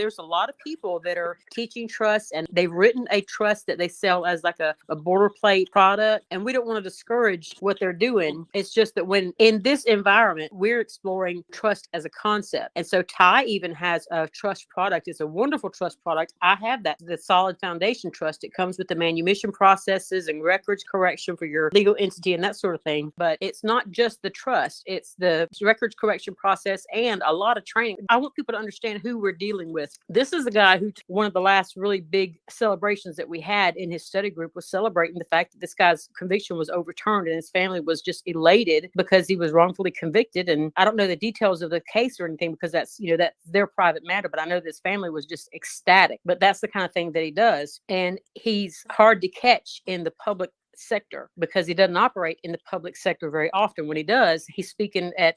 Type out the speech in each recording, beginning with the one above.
There's a lot of people that are teaching trust, and they've written a trust that they sell as like a boilerplate product. And we don't want to discourage what they're doing. It's just that when in this environment, we're exploring trust as a concept. And so Ty even has a trust product. It's a wonderful trust product. I have that, the solid foundation trust. It comes with the manumission processes and records correction for your legal entity and that sort of thing. But it's not just the trust, it's the records correction process and a lot of training. I want people to understand who we're dealing with. This is a guy who, one of the last really big celebrations that we had in his study group was celebrating the fact that this guy's conviction was overturned, and his family was just elated because he was wrongfully convicted. And I don't know the details of the case or anything, because that's, that's their private matter, but I know this family was just ecstatic. But that's the kind of thing that he does. And he's hard to catch in the public sector because he doesn't operate in the public sector very often. When he does, he's speaking at,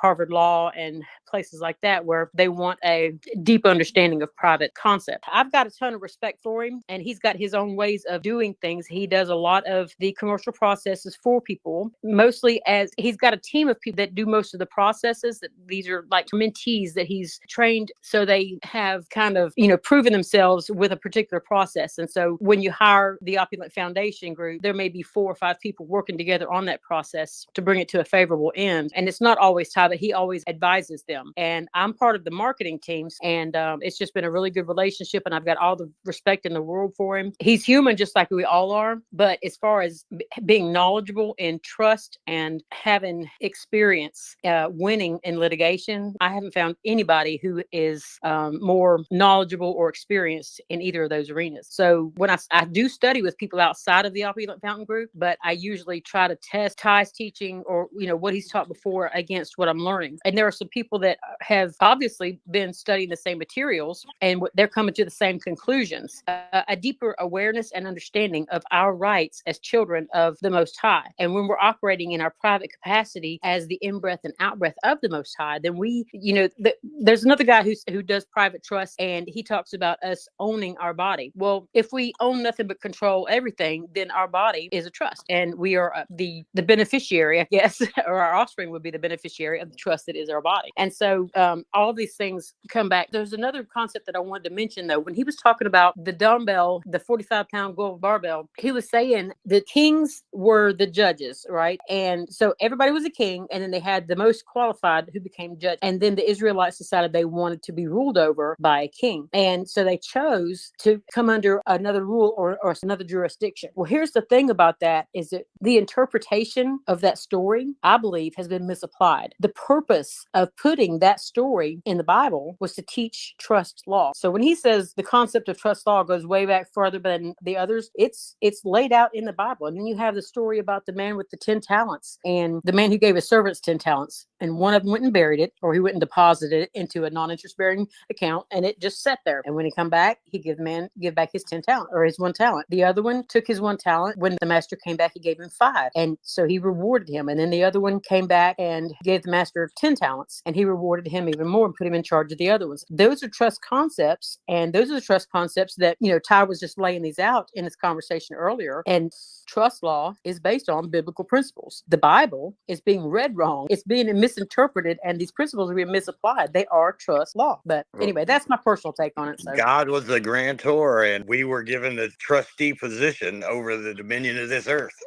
Harvard Law and places like that where they want a deep understanding of private concept. I've got a ton of respect for him, and he's got his own ways of doing things. He does a lot of the commercial processes for people, mostly as he's got a team of people that do most of the processes. That these are like mentees that he's trained, so they have kind of, proven themselves with a particular process. And so when you hire the Opulent Foundation group, there may be 4 or 5 people working together on that process to bring it to a favorable end. And it's not always Ty, but he always advises them. And I'm part of the marketing teams, and it's just been a really good relationship, and I've got all the respect in the world for him. He's human just like we all are, but as far as being knowledgeable in trust and having experience winning in litigation, I haven't found anybody who is more knowledgeable or experienced in either of those arenas. So when I do study with people outside of the Opulent Fountain group, but I usually try to test Ty's teaching or, what he's taught before against what I'm learning. And there are some people that have obviously been studying the same materials, and they're coming to the same conclusions, a deeper awareness and understanding of our rights as children of the Most High. And when we're operating in our private capacity as the in-breath and out-breath of the Most High, then we, there's another guy who does private trust, and he talks about us owning our body. Well, if we own nothing but control everything, then our body is a trust, and we are the beneficiary, I guess, or our offspring would be the beneficiary of the trust that is our body. And so all these things come back. There's another concept that I wanted to mention, though. When he was talking about the dumbbell, the 45-pound gold barbell, he was saying the kings were the judges, right? And so everybody was a king, and then they had the most qualified who became judge. And then the Israelites decided they wanted to be ruled over by a king. And so they chose to come under another rule or another jurisdiction. Well, here's the thing about that is that the interpretation of that story, I believe, has been misapplied. The purpose of putting that story in the Bible was to teach trust law. So when he says the concept of trust law goes way back further than the others, it's laid out in the Bible. And then you have the story about the man with the 10 talents and the man who gave his servants 10 talents. And one of them went and buried it, or he went and deposited it into a non-interest bearing account, and it just sat there. And when he come back, he give back his 10 talent or his 1 talent. The other one took his 1 talent. When the master came back, he gave him 5. And so he rewarded him. And then the other one came back and gave the master 10 talents, and he rewarded him even more and put him in charge of the other ones. Those are trust concepts. And those are the trust concepts that, Ty was just laying these out in this conversation earlier. And trust law is based on biblical principles. The Bible is being read wrong. It's being misinterpreted, and these principles are being misapplied. They are trust law. But anyway, that's my personal take on it. So God was the grantor, and we were given the trustee position over the dominion of this earth.